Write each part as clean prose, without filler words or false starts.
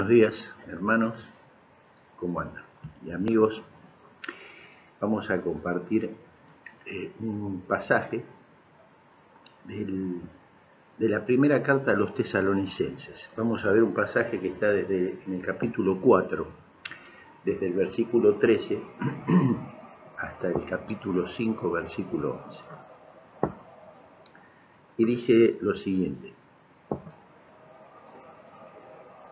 Buenos días, hermanos, ¿cómo andan? Y amigos, vamos a compartir un pasaje de la primera carta a los tesalonicenses. Vamos a ver un pasaje que está en el capítulo 4, desde el versículo 13 hasta el capítulo 5, versículo 11. Y dice lo siguiente: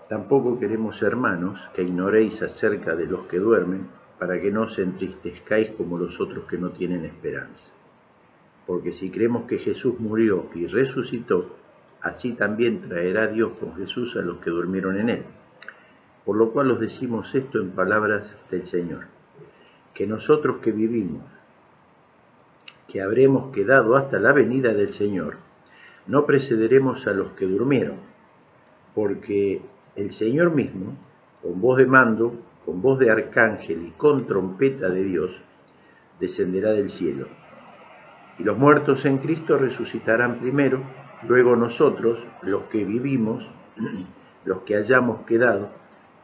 Tampoco queremos, hermanos, que ignoréis acerca de los que duermen, para que no os entristezcáis como los otros que no tienen esperanza. Porque si creemos que Jesús murió y resucitó, así también traerá Dios con Jesús a los que durmieron en él. Por lo cual os decimos esto en palabras del Señor, que nosotros que vivimos, que habremos quedado hasta la venida del Señor, no precederemos a los que durmieron, porque el Señor mismo, con voz de mando, con voz de arcángel y con trompeta de Dios, descenderá del cielo. Y los muertos en Cristo resucitarán primero, luego nosotros, los que vivimos, los que hayamos quedado,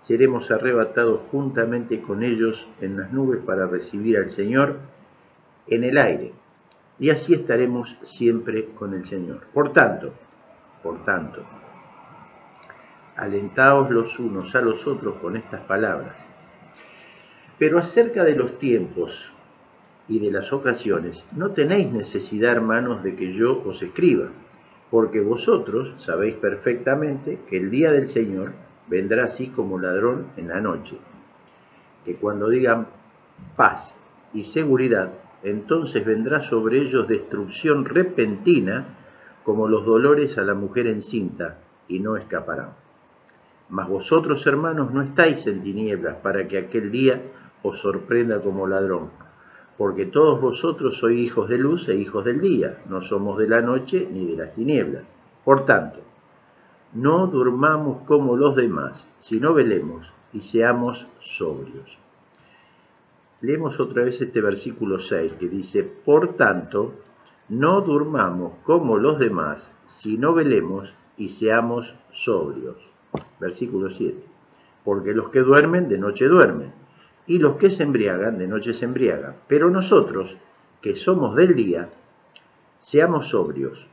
seremos arrebatados juntamente con ellos en las nubes para recibir al Señor en el aire. Y así estaremos siempre con el Señor. Por tanto, alentaos los unos a los otros con estas palabras. Pero acerca de los tiempos y de las ocasiones, no tenéis necesidad, hermanos, de que yo os escriba, porque vosotros sabéis perfectamente que el día del Señor vendrá así como ladrón en la noche, que cuando digan paz y seguridad, entonces vendrá sobre ellos destrucción repentina, como los dolores a la mujer encinta, y no escaparán. Mas vosotros, hermanos, no estáis en tinieblas para que aquel día os sorprenda como ladrón, porque todos vosotros sois hijos de luz e hijos del día, no somos de la noche ni de las tinieblas. Por tanto, no durmamos como los demás, sino velemos y seamos sobrios. Leemos otra vez este versículo 6 que dice: por tanto, no durmamos como los demás, sino velemos y seamos sobrios. Versículo 7. Porque los que duermen, de noche duermen, y los que se embriagan, de noche se embriagan. Pero nosotros, que somos del día, seamos sobrios,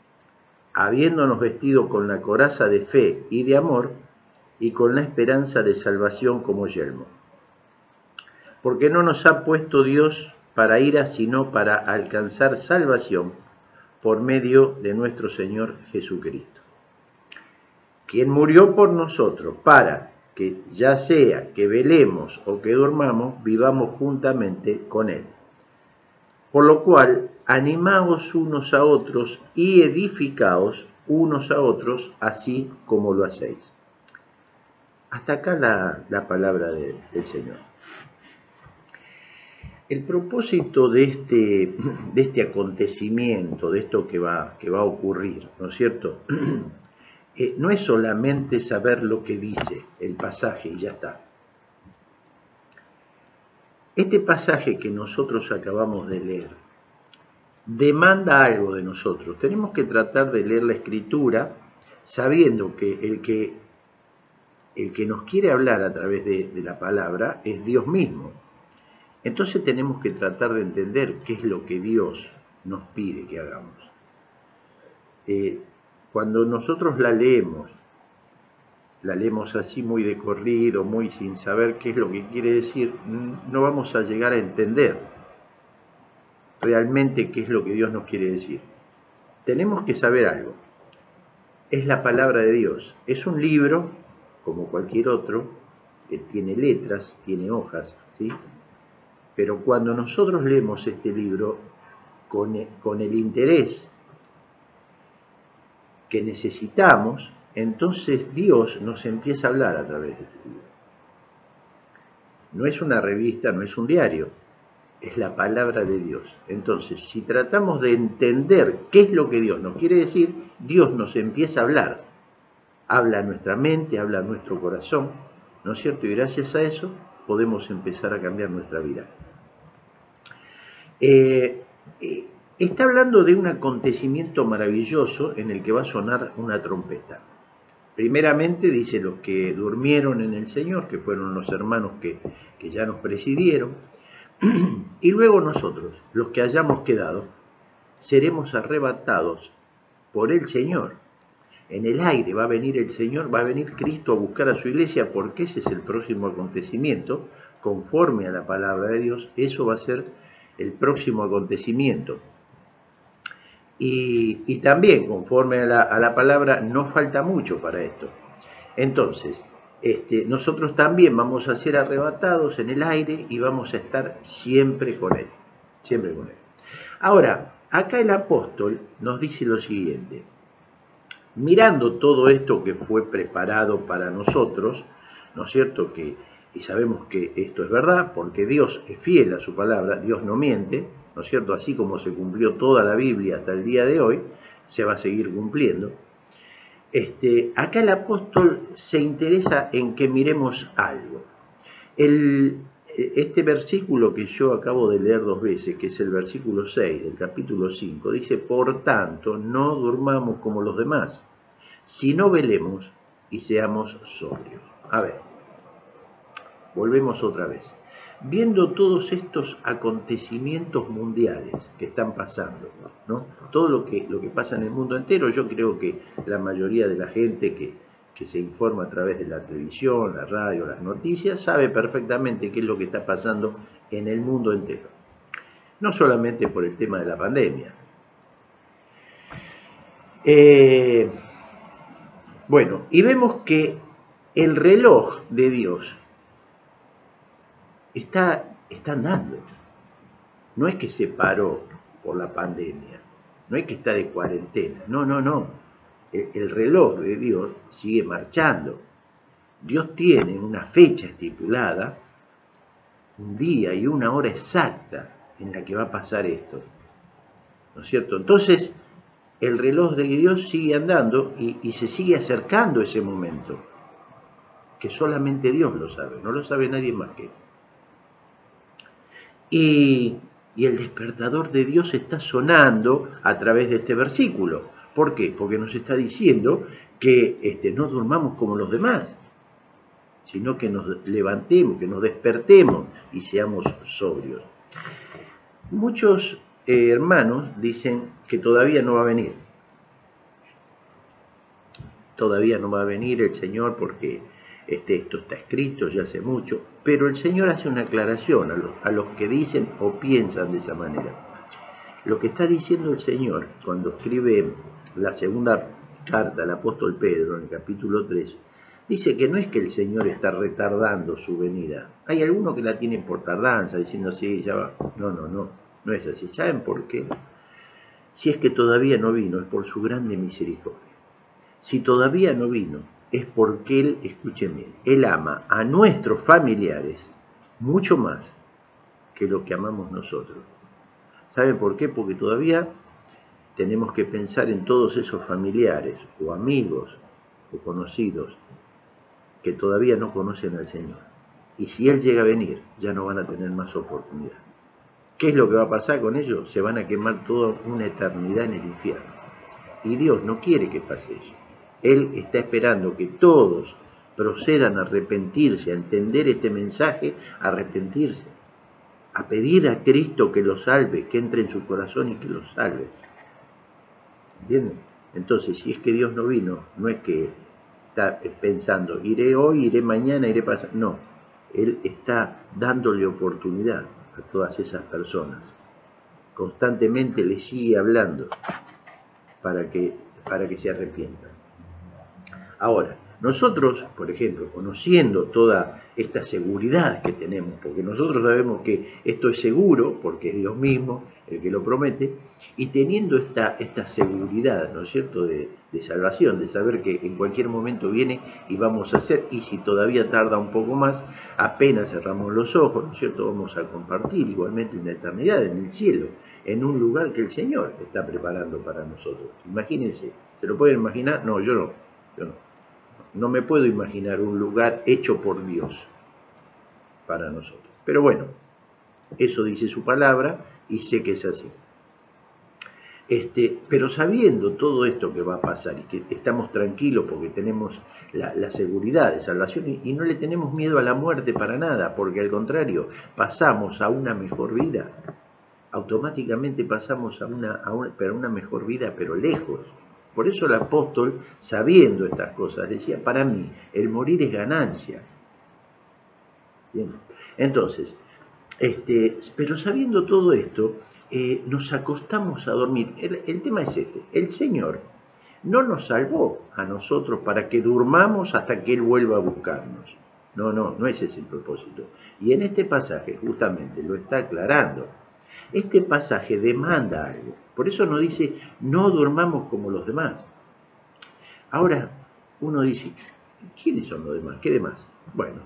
habiéndonos vestido con la coraza de fe y de amor, y con la esperanza de salvación como yelmo. Porque no nos ha puesto Dios para ira, sino para alcanzar salvación por medio de nuestro Señor Jesucristo, quien murió por nosotros, para que, ya sea que velemos o que durmamos, vivamos juntamente con Él. Por lo cual, animaos unos a otros y edificaos unos a otros, así como lo hacéis. Hasta acá la palabra del Señor. El propósito de este acontecimiento, de esto que va a ocurrir, ¿no es cierto?, no es solamente saber lo que dice el pasaje y ya está. Este pasaje que nosotros acabamos de leer demanda algo de nosotros. Tenemos que tratar de leer la Escritura sabiendo que el que nos quiere hablar a través de la palabra es Dios mismo. Entonces tenemos que tratar de entender qué es lo que Dios nos pide que hagamos. Cuando nosotros la leemos así muy de corrido, muy sin saber qué es lo que quiere decir, no vamos a llegar a entender realmente qué es lo que Dios nos quiere decir. Tenemos que saber algo. Es la palabra de Dios. Es un libro, como cualquier otro, que tiene letras, tiene hojas, ¿sí? Pero cuando nosotros leemos este libro con el interés que necesitamos, entonces Dios nos empieza a hablar a través de este libro. No es una revista, no es un diario, es la palabra de Dios. Entonces, si tratamos de entender qué es lo que Dios nos quiere decir, Dios nos empieza a hablar. Habla a nuestra mente, habla a nuestro corazón, ¿no es cierto? Y gracias a eso podemos empezar a cambiar nuestra vida. Está hablando de un acontecimiento maravilloso en el que va a sonar una trompeta. Primeramente dice los que durmieron en el Señor, que fueron los hermanos que ya nos presidieron, y luego nosotros, los que hayamos quedado, seremos arrebatados por el Señor. En el aire va a venir el Señor, va a venir Cristo a buscar a su iglesia, porque ese es el próximo acontecimiento, conforme a la palabra de Dios, eso va a ser el próximo acontecimiento. Y también, conforme a la palabra, no falta mucho para esto. Entonces, nosotros también vamos a ser arrebatados en el aire y vamos a estar siempre con Él. Siempre con Él. Ahora, acá el apóstol nos dice lo siguiente. Mirando todo esto que fue preparado para nosotros, ¿no es cierto? Y sabemos que esto es verdad, porque Dios es fiel a su palabra, Dios no miente, ¿no es cierto? Así como se cumplió toda la Biblia hasta el día de hoy, se va a seguir cumpliendo. Acá el apóstol se interesa en que miremos algo. Este versículo que yo acabo de leer 2 veces, que es el versículo 6 del capítulo 5, dice: por tanto, no durmamos como los demás, sino velemos y seamos sobrios. A ver, volvemos otra vez. Viendo todos estos acontecimientos mundiales que están pasando, ¿no? Todo lo que pasa en el mundo entero, yo creo que la mayoría de la gente que se informa a través de la televisión, la radio, las noticias, sabe perfectamente qué es lo que está pasando en el mundo entero. No solamente por el tema de la pandemia. Bueno, y vemos que el reloj de Dios está andando. No es que se paró por la pandemia, no es que está de cuarentena, no. El reloj de Dios sigue marchando. Dios tiene una fecha estipulada, un día y una hora exacta en la que va a pasar esto, ¿no es cierto? Entonces, el reloj de Dios sigue andando y se sigue acercando ese momento, que solamente Dios lo sabe, no lo sabe nadie más que Él. Y el despertador de Dios está sonando a través de este versículo. ¿Por qué? Porque nos está diciendo que no durmamos como los demás, sino que nos levantemos, que nos despertemos y seamos sobrios. Muchos hermanos dicen que todavía no va a venir. Todavía no va a venir el Señor porque esto está escrito ya hace mucho, pero el Señor hace una aclaración a los que dicen o piensan de esa manera. Lo que está diciendo el Señor cuando escribe la segunda carta al apóstol Pedro en el capítulo 3, dice que no es que el Señor está retardando su venida. Hay algunos que la tienen por tardanza, diciendo sí, ya va. No es así. ¿Saben por qué? Si es que todavía no vino, es por su grande misericordia. Si todavía no vino, es porque Él, escuchen bien, Él ama a nuestros familiares mucho más que lo que amamos nosotros. ¿Saben por qué? Porque todavía tenemos que pensar en todos esos familiares o amigos o conocidos que todavía no conocen al Señor. Y si Él llega a venir, ya no van a tener más oportunidad. ¿Qué es lo que va a pasar con ellos? Se van a quemar toda una eternidad en el infierno. Y Dios no quiere que pase eso. Él está esperando que todos procedan a arrepentirse, a entender este mensaje, a arrepentirse, a pedir a Cristo que los salve, que entre en su corazón y que los salve. ¿Entienden? Entonces, si es que Dios no vino, no es que está pensando, iré hoy, iré mañana, iré pasado. No, Él está dándole oportunidad a todas esas personas. Constantemente les sigue hablando para que se arrepientan. Ahora, nosotros, por ejemplo, conociendo toda esta seguridad que tenemos, porque nosotros sabemos que esto es seguro, porque es Dios mismo el que lo promete, y teniendo esta seguridad, ¿no es cierto?, de salvación, de saber que en cualquier momento viene y vamos a hacer, y si todavía tarda un poco más, apenas cerramos los ojos, ¿no es cierto?, vamos a compartir igualmente una eternidad en el cielo, en un lugar que el Señor está preparando para nosotros. Imagínense, ¿se lo pueden imaginar? No, yo no. No me puedo imaginar un lugar hecho por Dios para nosotros. Pero bueno, eso dice su palabra y sé que es así. Pero sabiendo todo esto que va a pasar y que estamos tranquilos porque tenemos la seguridad de salvación y no le tenemos miedo a la muerte para nada, porque al contrario, pasamos a una mejor vida, automáticamente pasamos a una mejor vida, pero lejos. Por eso el apóstol, sabiendo estas cosas, decía, para mí, el morir es ganancia. Bien. Entonces, pero sabiendo todo esto, nos acostamos a dormir. El tema es este, el Señor no nos salvó a nosotros para que durmamos hasta que Él vuelva a buscarnos. No es ese el propósito. Y en este pasaje justamente lo está aclarando. Este pasaje demanda algo. Por eso nos dice, no durmamos como los demás. Ahora, uno dice, ¿quiénes son los demás? ¿Qué demás? Bueno,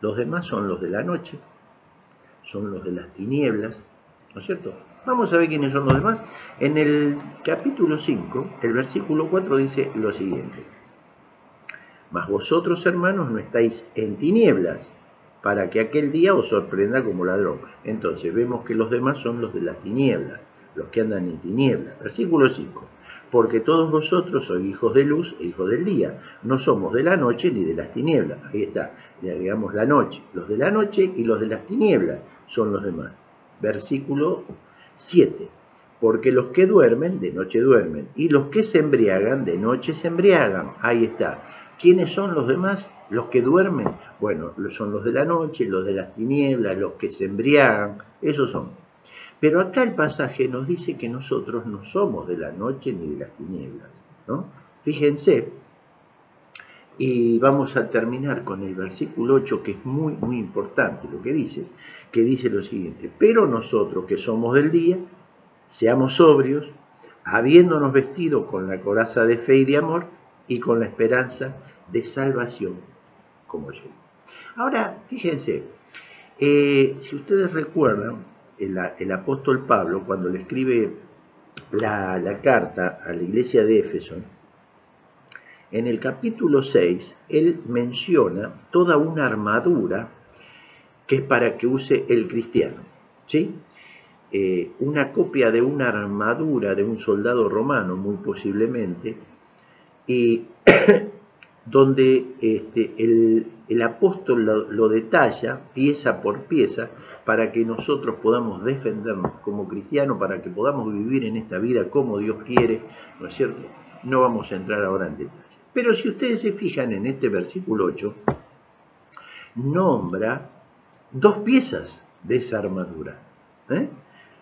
los demás son los de la noche, son los de las tinieblas, ¿no es cierto? Vamos a ver quiénes son los demás. En el capítulo 5, el versículo 4 dice lo siguiente. Mas vosotros, hermanos, no estáis en tinieblas, para que aquel día os sorprenda como ladrón. Entonces vemos que los demás son los de las tinieblas, los que andan en tinieblas. Versículo 5. Porque todos vosotros sois hijos de luz e hijos del día. No somos de la noche ni de las tinieblas. Ahí está, le agregamos la noche. Los de la noche y los de las tinieblas son los demás. Versículo 7. Porque los que duermen, de noche duermen, y los que se embriagan, de noche se embriagan. Ahí está. ¿Quiénes son los demás? Los que duermen. Bueno, son los de la noche, los de las tinieblas, los que se embriagan. Esos son. Pero acá el pasaje nos dice que nosotros no somos de la noche ni de las tinieblas, ¿no? Fíjense, y vamos a terminar con el versículo 8, que es muy, muy importante lo que dice lo siguiente. Pero nosotros que somos del día, seamos sobrios, habiéndonos vestido con la coraza de fe y de amor y con la esperanza de salvación como yo. Ahora, fíjense, si ustedes recuerdan, el apóstol Pablo, cuando le escribe la carta a la iglesia de Éfeso, en el capítulo 6, él menciona toda una armadura que es para que use el cristiano, ¿sí? Una copia de una armadura de un soldado romano, muy posiblemente, y donde el apóstol lo detalla pieza por pieza para que nosotros podamos defendernos como cristianos, para que podamos vivir en esta vida como Dios quiere, ¿no es cierto? No vamos a entrar ahora en detalle. Pero si ustedes se fijan en este versículo 8, nombra dos piezas de esa armadura.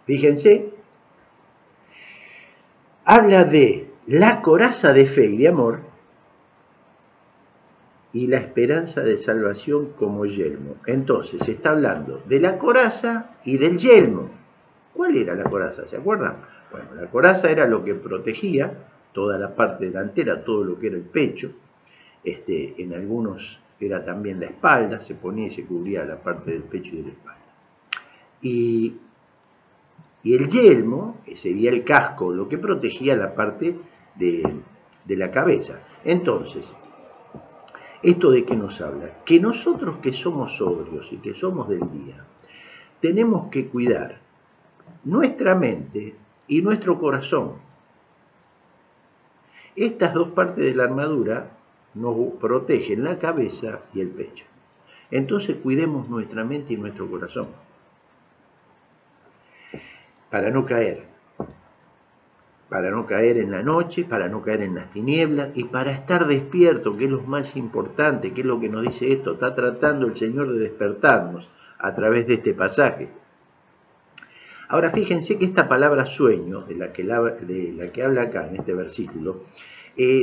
Fíjense, habla de la coraza de fe y de amor y la esperanza de salvación como yelmo. Entonces, se está hablando de la coraza y del yelmo. ¿Cuál era la coraza? ¿Se acuerdan? Bueno, la coraza era lo que protegía toda la parte delantera, todo lo que era el pecho. En algunos era también la espalda, se ponía y se cubría la parte del pecho y de la espalda. Y el yelmo, que sería el casco, lo que protegía la parte de la cabeza. Entonces, ¿esto de qué nos habla? Que nosotros que somos sobrios y que somos del día, tenemos que cuidar nuestra mente y nuestro corazón. Estas dos partes de la armadura nos protegen la cabeza y el pecho. Entonces cuidemos nuestra mente y nuestro corazón para no caer en la noche, para no caer en las tinieblas y para estar despierto, que es lo más importante, que es lo que nos dice esto. Está tratando el Señor de despertarnos a través de este pasaje. Ahora fíjense que esta palabra sueño, de la que habla acá en este versículo,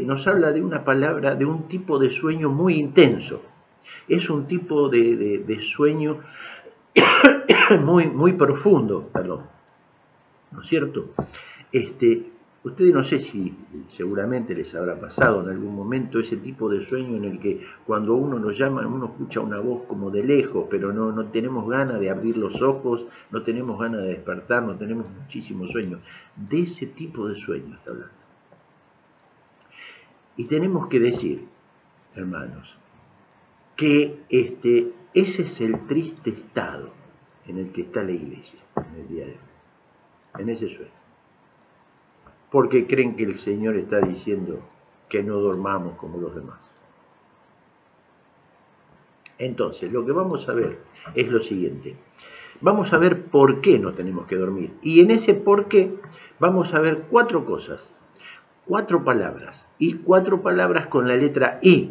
nos habla de una palabra, de un tipo de sueño muy intenso. Es un tipo de sueño muy, muy profundo, perdón, ¿no es cierto? Ustedes no sé si seguramente les habrá pasado en algún momento ese tipo de sueño en el que cuando uno nos llama, uno escucha una voz como de lejos, pero no tenemos ganas de abrir los ojos, no tenemos ganas de despertar, no tenemos muchísimo sueño. De ese tipo de sueño está hablando. Y tenemos que decir, hermanos, que ese es el triste estado en el que está la iglesia en el día de hoy. en ese sueño. Porque creen que el Señor está diciendo que no dormamos como los demás. Entonces, lo que vamos a ver es lo siguiente. Vamos a ver por qué no tenemos que dormir. Y en ese por qué vamos a ver 4 cosas, 4 palabras. Y 4 palabras con la letra I.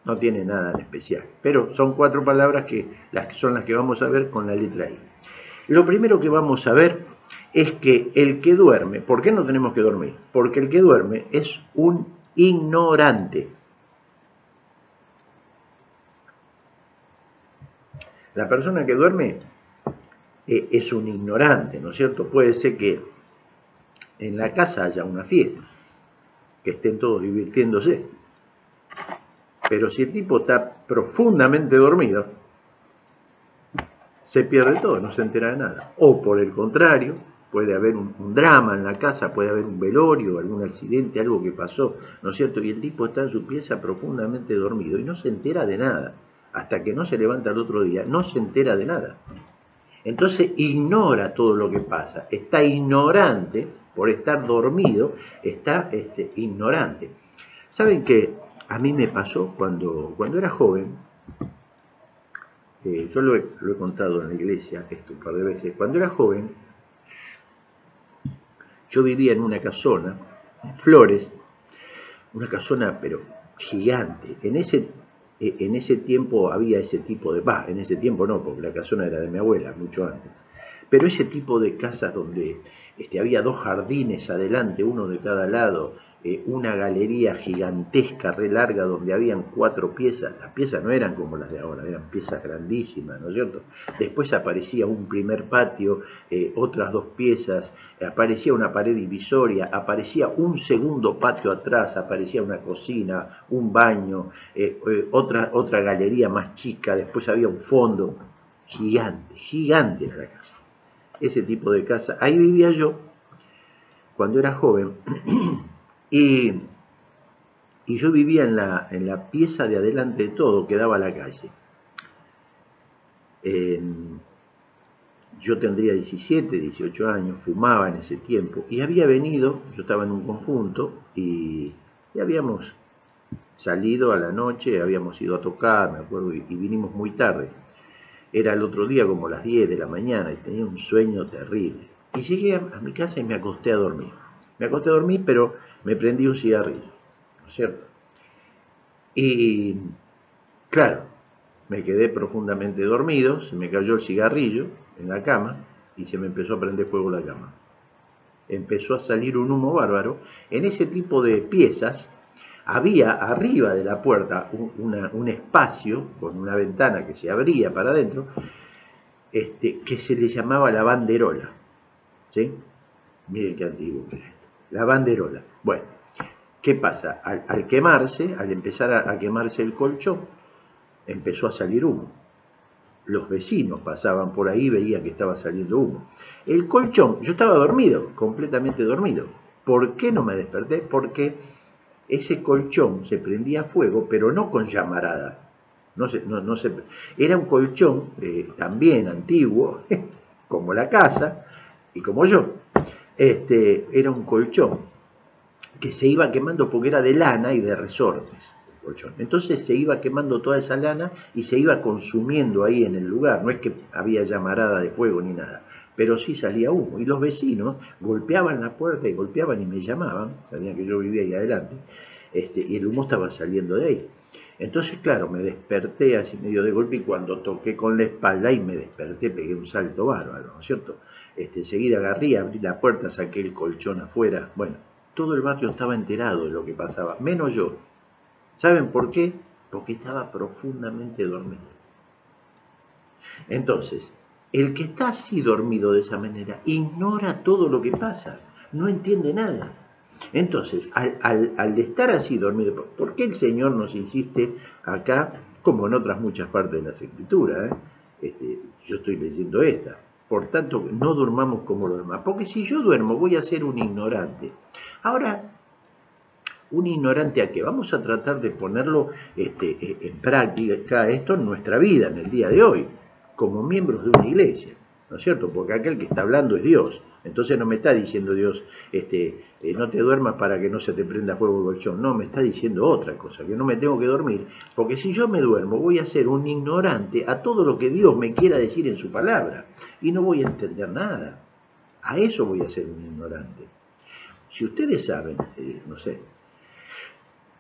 No tiene nada de especial, pero son 4 palabras que son las que vamos a ver con la letra I. Lo primero que vamos a ver es que el que duerme, ¿por qué no tenemos que dormir? Porque el que duerme es un ignorante. La persona que duerme es un ignorante, ¿no es cierto? Puede ser que en la casa haya una fiesta, que estén todos divirtiéndose. Pero si el tipo está profundamente dormido, se pierde todo, no se entera de nada. O por el contrario, puede haber un drama en la casa, puede haber un velorio, algún accidente, algo que pasó, ¿no es cierto? Y el tipo está en su pieza profundamente dormido y no se entera de nada. Hasta que no se levanta el otro día, no se entera de nada. Entonces ignora todo lo que pasa. Está ignorante, por estar dormido, está ignorante. ¿Saben qué? A mí me pasó cuando era joven, yo lo he contado en la iglesia esto un par de veces. Cuando era joven, yo vivía en una casona, en Flores, una casona pero gigante. En ese tiempo había ese tipo de... en ese tiempo no, porque la casona era de mi abuela, mucho antes. Pero ese tipo de casas donde había 2 jardines adelante, uno de cada lado, una galería gigantesca, re larga, donde habían 4 piezas. Las piezas no eran como las de ahora, eran piezas grandísimas, ¿no es cierto? Después aparecía un primer patio, otras 2 piezas, aparecía una pared divisoria, aparecía un segundo patio atrás, aparecía una cocina, un baño, otra galería más chica, después había un fondo. Gigante, gigante era la casa. Ese tipo de casa, ahí vivía yo cuando era joven. Y yo vivía en la pieza de adelante de todo, que daba a la calle. Yo tendría 17, 18 años, fumaba en ese tiempo, y había venido, yo estaba en un conjunto, y habíamos salido a la noche, habíamos ido a tocar, me acuerdo, y vinimos muy tarde. Era el otro día como las 10 de la mañana, y tenía un sueño terrible. Y llegué a mi casa y me acosté a dormir. Me acosté a dormir, pero me prendí un cigarrillo, ¿no es cierto? Y claro, me quedé profundamente dormido, se me cayó el cigarrillo en la cama y se me empezó a prender fuego la cama. Empezó a salir un humo bárbaro. En ese tipo de piezas había arriba de la puerta un espacio con una ventana que se abría para adentro, que se le llamaba la banderola. ¿Sí? Miren qué antiguo que es esto. La banderola. Bueno, ¿qué pasa? Al quemarse, al empezar a quemarse el colchón, empezó a salir humo. Los vecinos pasaban por ahí y veían que estaba saliendo humo. El colchón, yo estaba dormido, completamente dormido. ¿Por qué no me desperté? Porque ese colchón se prendía fuego, pero no con llamarada. Era un colchón también antiguo, como la casa y como yo. Era un colchón que se iba quemando porque era de lana y de resortes. Colchón. Entonces se iba quemando toda esa lana y se iba consumiendo ahí en el lugar. No es que había llamarada de fuego ni nada, pero sí salía humo. Y los vecinos golpeaban la puerta y golpeaban y me llamaban, sabían que yo vivía ahí adelante, y el humo estaba saliendo de ahí. Entonces, claro, me desperté así medio de golpe y cuando toqué con la espalda y me desperté, pegué un salto bárbaro, ¿no es cierto? Enseguida agarré, abrí la puerta, saqué el colchón afuera. Bueno, todo el barrio estaba enterado de lo que pasaba, menos yo. ¿Saben por qué? Porque estaba profundamente dormido. Entonces, el que está así dormido de esa manera ignora todo lo que pasa, no entiende nada. Entonces, al estar así dormido, ¿por qué el Señor nos insiste acá, como en otras muchas partes de las Escrituras? Yo estoy leyendo esta. Por tanto, no durmamos como los demás, porque si yo duermo voy a ser un ignorante. Ahora, ¿un ignorante a qué? Vamos a tratar de ponerlo en práctica esto en nuestra vida, en el día de hoy, como miembros de una iglesia. ¿no es cierto? Porque aquel que está hablando es Dios. Entonces no me está diciendo Dios, no te duermas para que no se te prenda fuego el colchón. No, me está diciendo otra cosa, que no me tengo que dormir. Porque si yo me duermo, voy a ser un ignorante a todo lo que Dios me quiera decir en su palabra. Y no voy a entender nada. A eso voy a ser un ignorante. Si ustedes saben, no sé,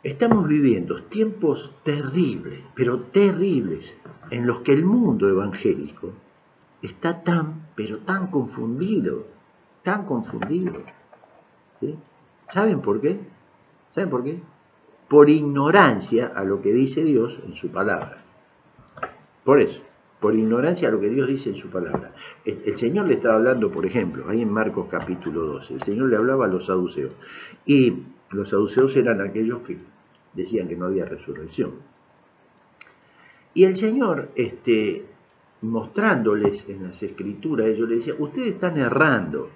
estamos viviendo tiempos terribles, pero terribles, en los que el mundo evangélico está pero tan confundido, tan confundido. ¿Sí? ¿Saben por qué? ¿Saben por qué? Por ignorancia a lo que dice Dios en su palabra. Por eso, por ignorancia a lo que Dios dice en su palabra. El Señor le estaba hablando, por ejemplo, ahí en Marcos capítulo 12, el Señor le hablaba a los saduceos. Y los saduceos eran aquellos que decían que no había resurrección. Y el Señor, mostrándoles en las escrituras, ellos le decían, ustedes están errando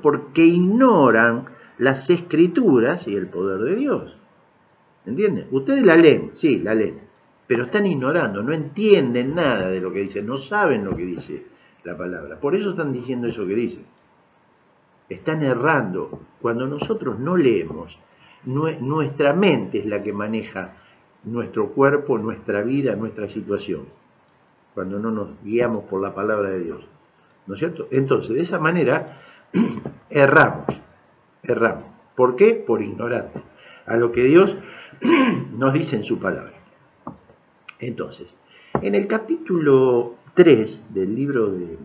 porque ignoran las escrituras y el poder de Dios. ¿Entienden? Ustedes la leen, sí, la leen, pero están ignorando, no entienden nada de lo que dice, no saben lo que dice la palabra. Por eso están diciendo eso que dicen. Están errando. Cuando nosotros no leemos, nuestra mente es la que maneja nuestro cuerpo, nuestra vida, nuestra situación. Cuando no nos guiamos por la palabra de Dios. ¿No es cierto? Entonces, de esa manera, erramos. ¿Por qué? Por ignorantes. A lo que Dios nos dice en su palabra. Entonces, en el capítulo 3 del libro de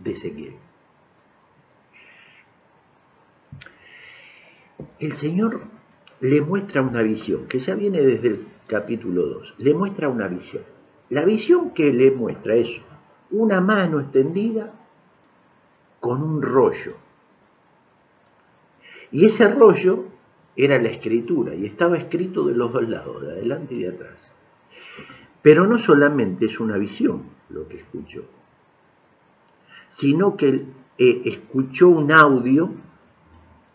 Ezequiel, el Señor le muestra una visión, que ya viene desde el capítulo 2, le muestra una visión. La visión que le muestra es una mano extendida con un rollo. Y ese rollo era la escritura, y estaba escrito de los dos lados, de adelante y de atrás. Pero no solamente es una visión lo que escuchó, sino que escuchó un audio,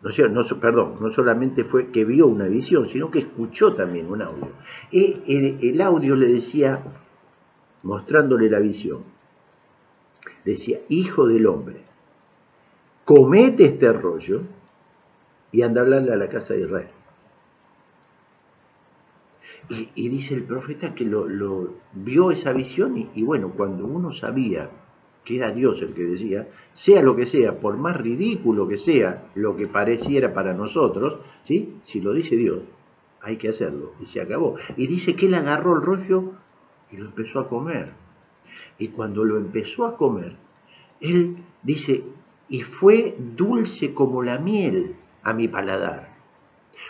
no solamente fue que vio una visión, sino que escuchó también un audio. El audio le decía, mostrándole la visión, decía, hijo del hombre, comete este rollo y anda a hablarle a la casa de Israel. Y dice el profeta que lo vio esa visión y bueno, cuando uno sabía que era Dios el que decía, sea lo que sea, por más ridículo que sea lo que pareciera para nosotros, ¿sí? Si lo dice Dios, hay que hacerlo, y se acabó. Y dice que él agarró el rollo y lo empezó a comer. Y cuando lo empezó a comer, él dice, y fue dulce como la miel a mi paladar.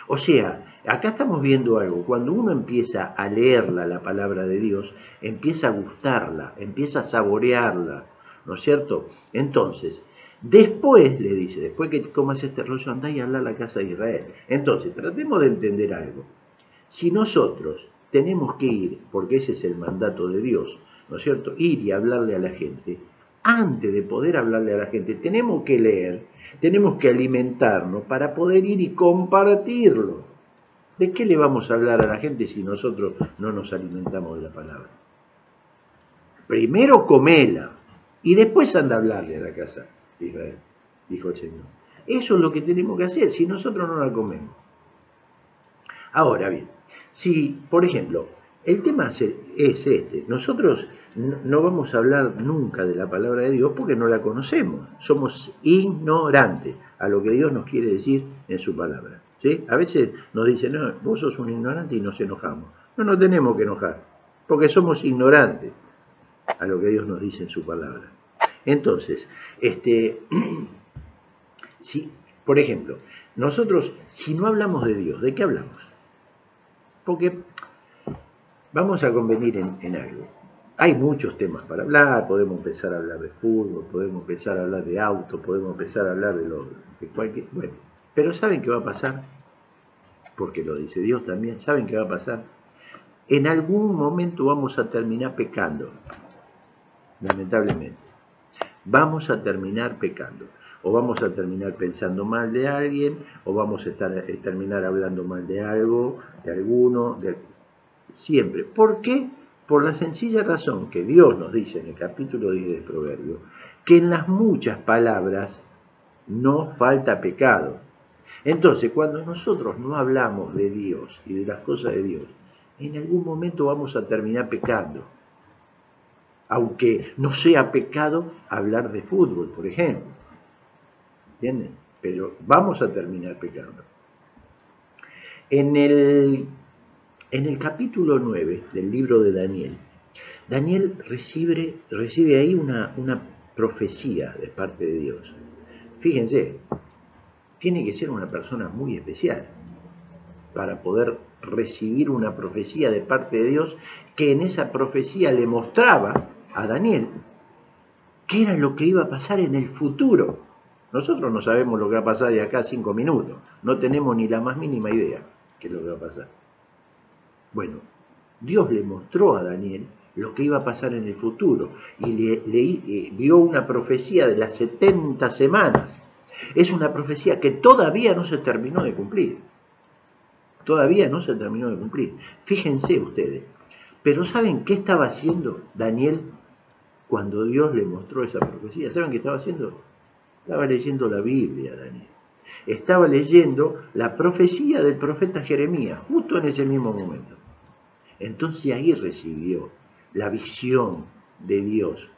O sea, acá estamos viendo algo, cuando uno empieza a leerla, la palabra de Dios, empieza a gustarla, empieza a saborearla, ¿no es cierto? Entonces, después, le dice, después que comas este rollo, andá y habla a la casa de Israel. Entonces, tratemos de entender algo. Si nosotros tenemos que ir, porque ese es el mandato de Dios, ¿no es cierto? Ir y hablarle a la gente, antes de poder hablarle a la gente, tenemos que leer, tenemos que alimentarnos para poder ir y compartirlo. ¿De qué le vamos a hablar a la gente si nosotros no nos alimentamos de la palabra? Primero comela y después anda a hablarle a la casa de Israel, dijo el Señor. Eso es lo que tenemos que hacer si nosotros no la comemos. Ahora bien, si, por ejemplo, el tema es este, nosotros no vamos a hablar nunca de la palabra de Dios porque no la conocemos, somos ignorantes a lo que Dios nos quiere decir en su palabra. ¿Sí? A veces nos dicen, no, vos sos un ignorante y nos enojamos. No nos tenemos que enojar, porque somos ignorantes a lo que Dios nos dice en su palabra. Entonces, si, por ejemplo, nosotros, si no hablamos de Dios, ¿de qué hablamos? Porque vamos a convenir en algo. Hay muchos temas para hablar, podemos empezar a hablar de fútbol, podemos empezar a hablar de auto, podemos empezar a hablar de cualquier... Bueno, pero ¿saben qué va a pasar? Porque lo dice Dios también, ¿saben qué va a pasar? En algún momento vamos a terminar pecando, lamentablemente. Vamos a terminar pecando. O vamos a terminar pensando mal de alguien, o vamos a terminar hablando mal de algo, de alguno, siempre. ¿Por qué? Por la sencilla razón que Dios nos dice en el capítulo 10 del Proverbio, que en las muchas palabras no falta pecado. Entonces, cuando nosotros no hablamos de Dios y de las cosas de Dios, en algún momento vamos a terminar pecando. Aunque no sea pecado hablar de fútbol, por ejemplo. ¿Entienden? Pero vamos a terminar pecando. En el capítulo 9 del libro de Daniel, Daniel recibe ahí una profecía de parte de Dios. Fíjense, tiene que ser una persona muy especial para poder recibir una profecía de parte de Dios, que en esa profecía le mostraba a Daniel qué era lo que iba a pasar en el futuro. Nosotros no sabemos lo que va a pasar de acá a 5 minutos, no tenemos ni la más mínima idea qué es lo que va a pasar. Bueno, Dios le mostró a Daniel lo que iba a pasar en el futuro y le dio una profecía de las 70 semanas. Es una profecía que todavía no se terminó de cumplir. Todavía no se terminó de cumplir. Fíjense ustedes. Pero ¿saben qué estaba haciendo Daniel cuando Dios le mostró esa profecía? ¿Saben qué estaba haciendo? Estaba leyendo la Biblia, Daniel. Estaba leyendo la profecía del profeta Jeremías, justo en ese mismo momento. Entonces ahí recibió la visión de Dios.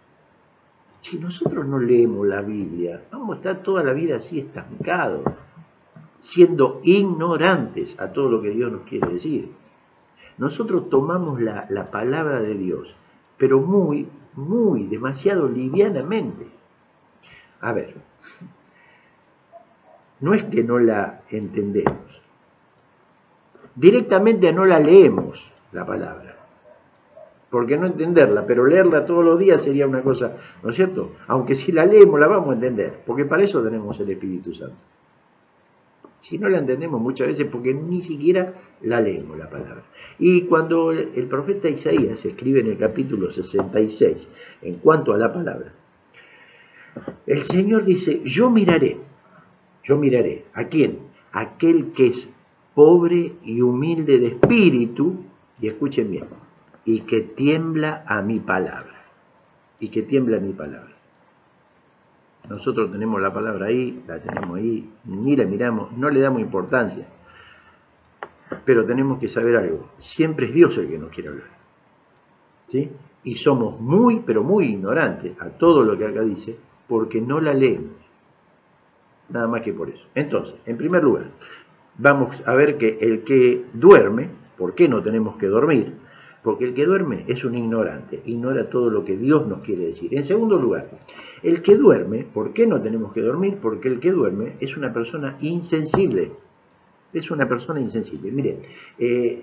Si nosotros no leemos la Biblia, vamos a estar toda la vida así estancados, siendo ignorantes a todo lo que Dios nos quiere decir. Nosotros tomamos la palabra de Dios, pero muy, demasiado livianamente. A ver, no es que no la entendemos, directamente no la leemos la palabra, porque no entenderla, pero leerla todos los días sería una cosa, ¿no es cierto? Aunque si la leemos la vamos a entender, porque para eso tenemos el Espíritu Santo. Si no la entendemos muchas veces porque ni siquiera la leemos la palabra. Y cuando el profeta Isaías escribe en el capítulo 66, en cuanto a la palabra, el Señor dice, yo miraré, ¿a quién? Aquel que es pobre y humilde de espíritu, y escuchen bien, y que tiembla a mi palabra, Nosotros tenemos la palabra ahí, la tenemos ahí, ni la miramos, no le damos importancia. Pero tenemos que saber algo, siempre es Dios el que nos quiere hablar. ¿Sí? Y somos muy, pero muy ignorantes a todo lo que acá dice, porque no la leemos. Nada más que por eso. Entonces, en primer lugar, vamos a ver que el que duerme, ¿por qué no tenemos que dormir? Porque el que duerme es un ignorante, ignora todo lo que Dios nos quiere decir. En segundo lugar, el que duerme, ¿por qué no tenemos que dormir? Porque el que duerme es una persona insensible. Es una persona insensible. Miren,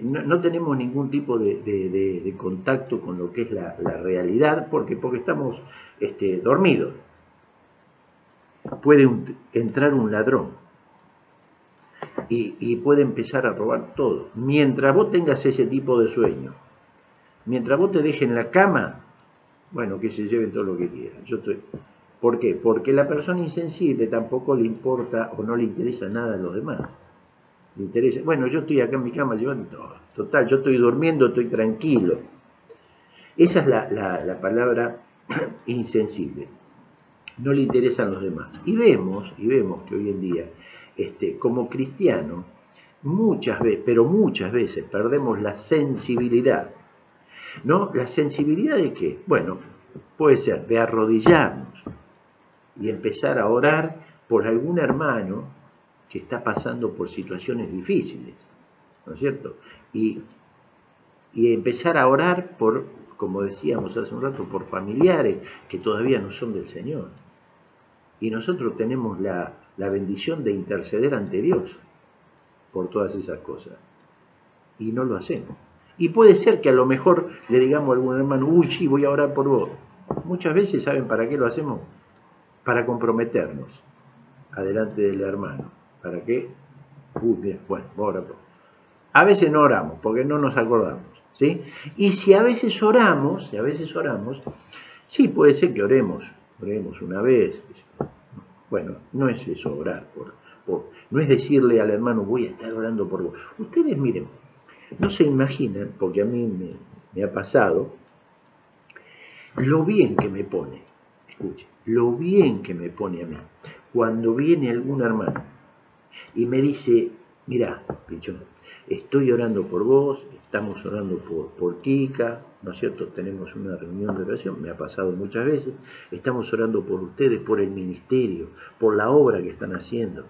no tenemos ningún tipo de contacto con lo que es la realidad, porque estamos dormidos. Puede entrar un ladrón y puede empezar a robar todo. Mientras vos tengas ese tipo de sueño, mientras vos te dejes en la cama, bueno, que se lleven todo lo que quieran. ¿Por qué? Porque la persona insensible tampoco le importa o no le interesa nada a los demás. Le interesa, bueno, yo estoy acá en mi cama llevando todo. Total, yo estoy durmiendo, estoy tranquilo. Esa es la palabra insensible. No le interesan los demás. Y vemos que hoy en día, como cristianos, muchas veces perdemos la sensibilidad. ¿No? ¿La sensibilidad de qué? Bueno, puede ser de arrodillarnos y empezar a orar por algún hermano que está pasando por situaciones difíciles, ¿no es cierto? Y empezar a orar por, como decíamos hace un rato, por familiares que todavía no son del Señor. Y nosotros tenemos la bendición de interceder ante Dios por todas esas cosas. Y no lo hacemos. Y puede ser que a lo mejor le digamos a algún hermano, uy, sí, voy a orar por vos. Muchas veces, ¿saben para qué lo hacemos? Para comprometernos adelante del hermano. ¿Para qué? Bien, bueno, voy a orar por vos. A veces no oramos, porque no nos acordamos, ¿sí? Y si a veces oramos, sí, puede ser que oremos una vez. Bueno, no es eso orar, no es decirle al hermano, voy a estar orando por vos. Ustedes miren, no se imaginan, porque a mí me ha pasado, lo bien que me pone, escuche, lo bien que me pone a mí, cuando viene algún hermano y me dice, mirá, Pichón, estoy orando por vos, estamos orando por Kika, ¿no es cierto? Tenemos una reunión de oración, me ha pasado muchas veces, estamos orando por ustedes, por el ministerio, por la obra que están haciendo,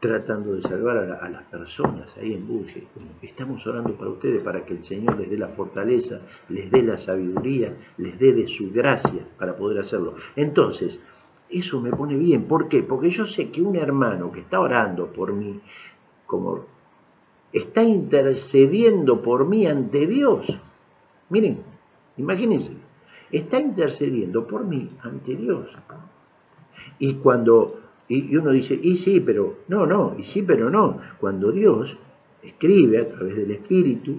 tratando de salvar a las personas ahí en Bulle. Estamos orando para ustedes, para que el Señor les dé la fortaleza, les dé la sabiduría, les dé de su gracia para poder hacerlo. Entonces, eso me pone bien. ¿Por qué? Porque yo sé que un hermano que está orando por mí, como está intercediendo por mí ante Dios. Miren, imagínense, está intercediendo por mí ante Dios. Y cuando y uno dice, y sí, pero no, y sí, pero no. Cuando Dios escribe a través del Espíritu,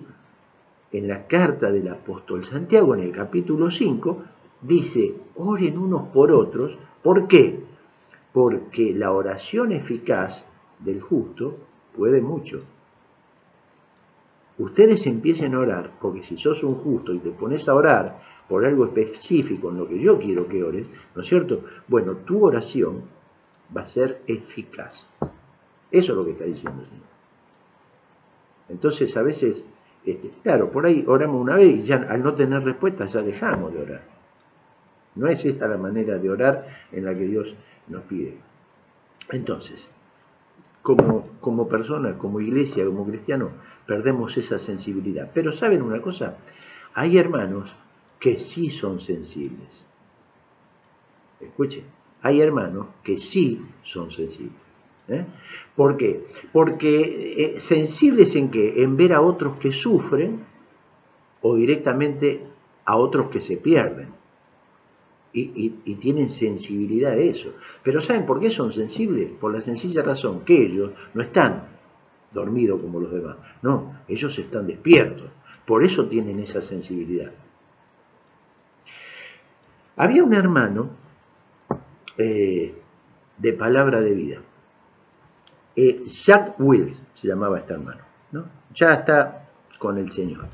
en la carta del apóstol Santiago, en el capítulo 5, dice, oren unos por otros. ¿Por qué? Porque la oración eficaz del justo puede mucho. Ustedes empiecen a orar, porque si sos un justo y te pones a orar por algo específico en lo que yo quiero que ores, ¿no es cierto? Bueno, tu oración va a ser eficaz. Eso es lo que está diciendo el Señor. Entonces, a veces, claro, por ahí oramos una vez y ya al no tener respuesta ya dejamos de orar. No es esta la manera de orar en la que Dios nos pide. Entonces, como persona, como iglesia, como cristiano, perdemos esa sensibilidad. Pero ¿saben una cosa? Hay hermanos que sí son sensibles. Escuchen, hay hermanos que sí son sensibles. ¿Por qué? Porque sensibles en qué? En ver a otros que sufren o directamente a otros que se pierden. Y tienen sensibilidad a eso. Pero ¿saben por qué son sensibles? Por la sencilla razón que ellos no están dormidos como los demás. No, ellos están despiertos. Por eso tienen esa sensibilidad. Había un hermano de Palabra de Vida. Jack Wills se llamaba este hermano, ¿no? Ya está con el Señor.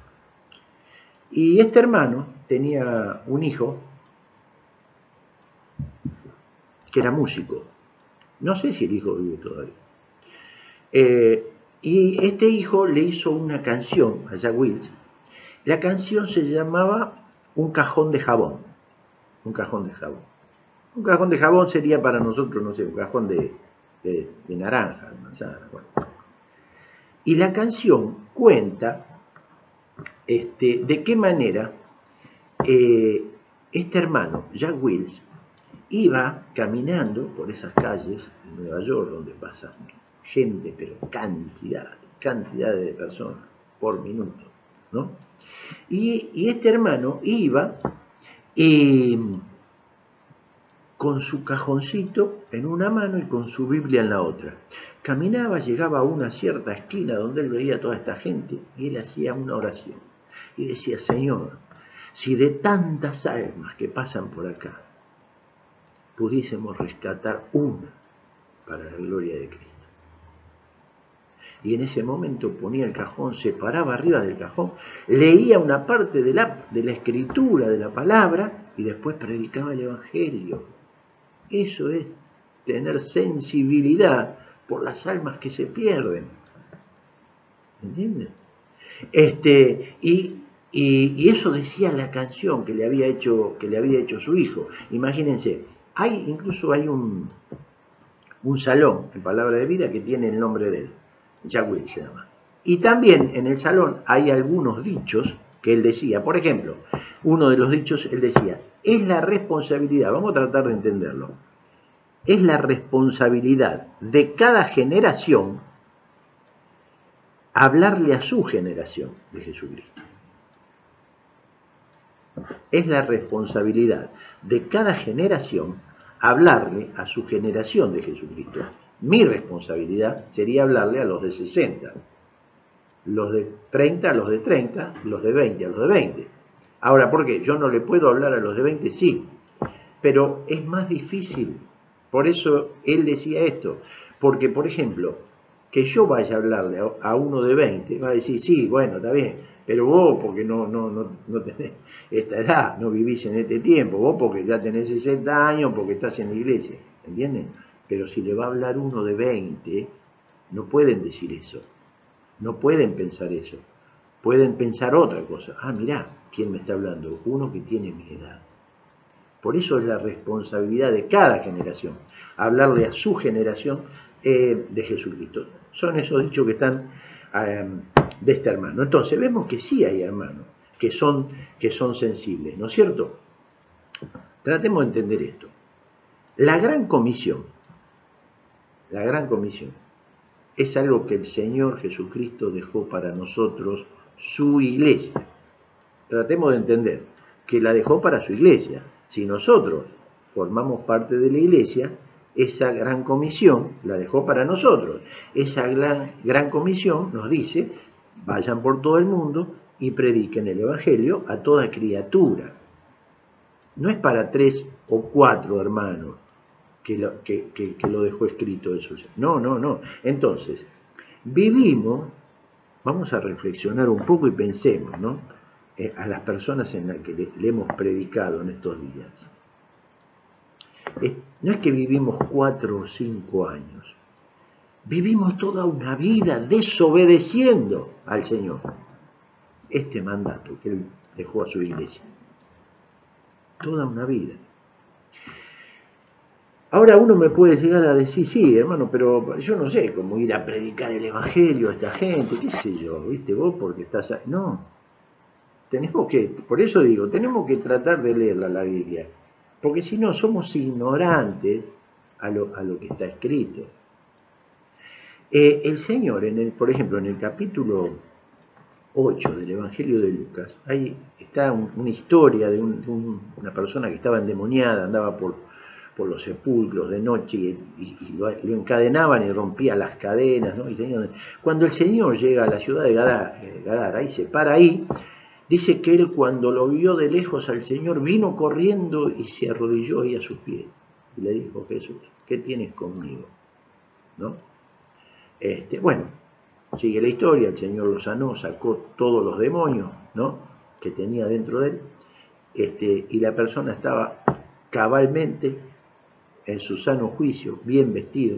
Y este hermano tenía un hijo que era músico. No sé si el hijo vive todavía. Y este hijo le hizo una canción a Jack Wills. La canción se llamaba Un cajón de jabón. Un cajón de jabón. Un cajón de jabón sería para nosotros, no sé, un cajón de naranja, de manzana. Bueno. Y la canción cuenta de qué manera este hermano, Jack Wills, iba caminando por esas calles de Nueva York donde pasa gente, pero cantidades de personas por minuto, ¿no? Y este hermano iba con su cajoncito en una mano y con su Biblia en la otra. Caminaba, llegaba a una cierta esquina donde él veía a toda esta gente y él hacía una oración. Y decía, Señor, si de tantas almas que pasan por acá pudiésemos rescatar una para la gloria de Cristo. Y en ese momento ponía el cajón, se paraba arriba del cajón, leía una parte de la escritura, de la palabra, y después predicaba el Evangelio. Eso es tener sensibilidad por las almas que se pierden. ¿Entienden? Y eso decía la canción que le había hecho su hijo. Imagínense, incluso hay un salón en Palabra de Vida que tiene el nombre de él, Jack Wills se llama. Y también en el salón hay algunos dichos que él decía. Por ejemplo, uno de los dichos él decía, es la responsabilidad, vamos a tratar de entenderlo, es la responsabilidad de cada generación hablarle a su generación de Jesucristo. Es la responsabilidad de cada generación hablarle a su generación de Jesucristo. Mi responsabilidad sería hablarle a los de 60, los de 30 a los de 30, los de 20 a los de 20. Ahora, ¿por qué? Yo no le puedo hablar a los de 20, sí, pero es más difícil. Por eso él decía esto, porque, por ejemplo, que yo vaya a hablarle a uno de 20, va a decir, sí, bueno, está bien, pero vos porque no tenés esta edad, no vivís en este tiempo, vos porque ya tenés 60 años, porque estás en la iglesia, ¿entienden? Pero si le va a hablar uno de 20, no pueden decir eso, no pueden pensar eso, pueden pensar otra cosa. Ah, mirá, ¿quién me está hablando? Uno que tiene mi edad. Por eso es la responsabilidad de cada generación, hablarle a su generación de Jesucristo. Son esos dichos que están de este hermano. Entonces vemos que sí hay hermanos que son sensibles, ¿no es cierto? Tratemos de entender esto. La gran comisión es algo que el Señor Jesucristo dejó para nosotros, su iglesia. Tratemos de entender que la dejó para su iglesia. Si nosotros formamos parte de la iglesia, esa gran comisión la dejó para nosotros. Esa gran comisión nos dice, vayan por todo el mundo y prediquen el Evangelio a toda criatura. No es para 3 o 4 hermanos que lo dejó escrito eso. No. Entonces, vamos a reflexionar un poco y pensemos, ¿no? A las personas en las que le hemos predicado en estos días. No es que vivimos 4 o 5 años, vivimos toda una vida desobedeciendo al Señor este mandato que Él dejó a su iglesia. Toda una vida. Ahora uno me puede llegar a decir, sí, hermano, pero yo no sé cómo ir a predicar el Evangelio a esta gente, qué sé yo, ¿viste vos? Porque estás ahí. No, por eso digo, tenemos que tratar de leerla la Biblia, porque si no somos ignorantes a lo que está escrito. El Señor, por ejemplo, en el capítulo 8 del Evangelio de Lucas, ahí está una historia de una persona que estaba endemoniada, andaba por los sepulcros de noche y lo encadenaban y rompía las cadenas, ¿no? Cuando el Señor llega a la ciudad de Gadara y se para ahí, dice que él cuando lo vio de lejos al Señor vino corriendo y se arrodilló ahí a sus pies y le dijo, Jesús, ¿qué tienes conmigo? ¿No? Bueno, sigue la historia, el Señor lo sanó, sacó todos los demonios, ¿no?, que tenía dentro de él, y la persona estaba cabalmente en su sano juicio, bien vestido.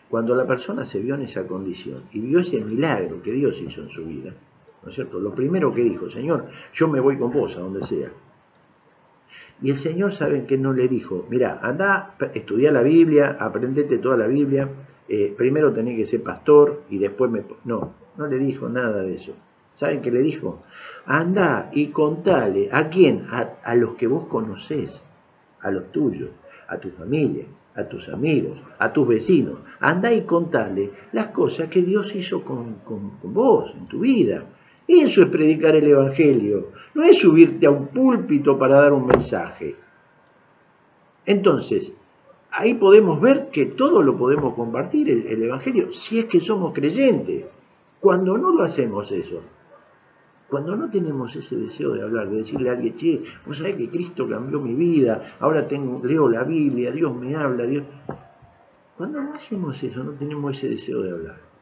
Cuando la persona se vio en esa condición y vio ese milagro que Dios hizo en su vida, ¿no es cierto?, lo primero que dijo, Señor, yo me voy con vos a donde sea. Y el Señor, ¿saben qué no le dijo? Mirá, andá, estudiá la Biblia, aprendete toda la Biblia, primero tenés que ser pastor y después No le dijo nada de eso. ¿Saben qué le dijo? Andá y contale, ¿a quién? A los que vos conocés, a los tuyos, a tu familia, a tus amigos, a tus vecinos. Andá y contale las cosas que Dios hizo con vos, en tu vida. Eso es predicar el Evangelio, no es subirte a un púlpito para dar un mensaje. Entonces, ahí podemos ver que todo lo podemos compartir, el Evangelio, si es que somos creyentes. Cuando no lo hacemos eso, cuando no tenemos ese deseo de hablar, de decirle a alguien, che, vos sabés que Cristo cambió mi vida, ahora leo la Biblia, Dios me habla, Dios... Cuando no hacemos eso, no tenemos ese deseo de hablar.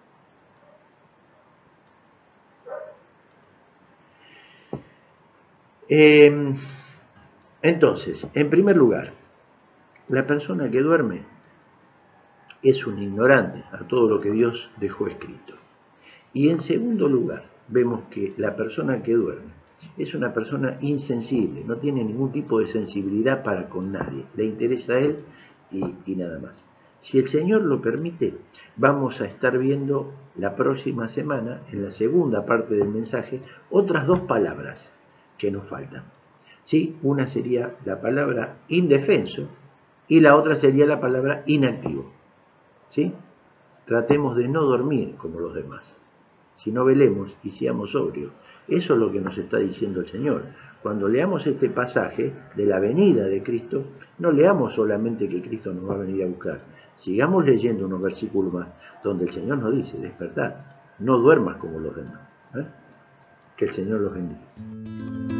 Entonces, en primer lugar, la persona que duerme es un ignorante a todo lo que Dios dejó escrito. Y en segundo lugar, vemos que la persona que duerme es una persona insensible, no tiene ningún tipo de sensibilidad para con nadie, le interesa a él y nada más. Si el Señor lo permite, vamos a estar viendo la próxima semana, en la segunda parte del mensaje, otras 2 palabras que nos faltan. ¿Sí? Una sería la palabra indefenso y la otra sería la palabra inactivo. ¿Sí? Tratemos de no dormir como los demás, sino velemos y seamos sobrios. Eso es lo que nos está diciendo el Señor. Cuando leamos este pasaje de la venida de Cristo, no leamos solamente que Cristo nos va a venir a buscar. Sigamos leyendo unos versículos más, donde el Señor nos dice, despertad, no duermas como los demás. Que el Señor los bendiga.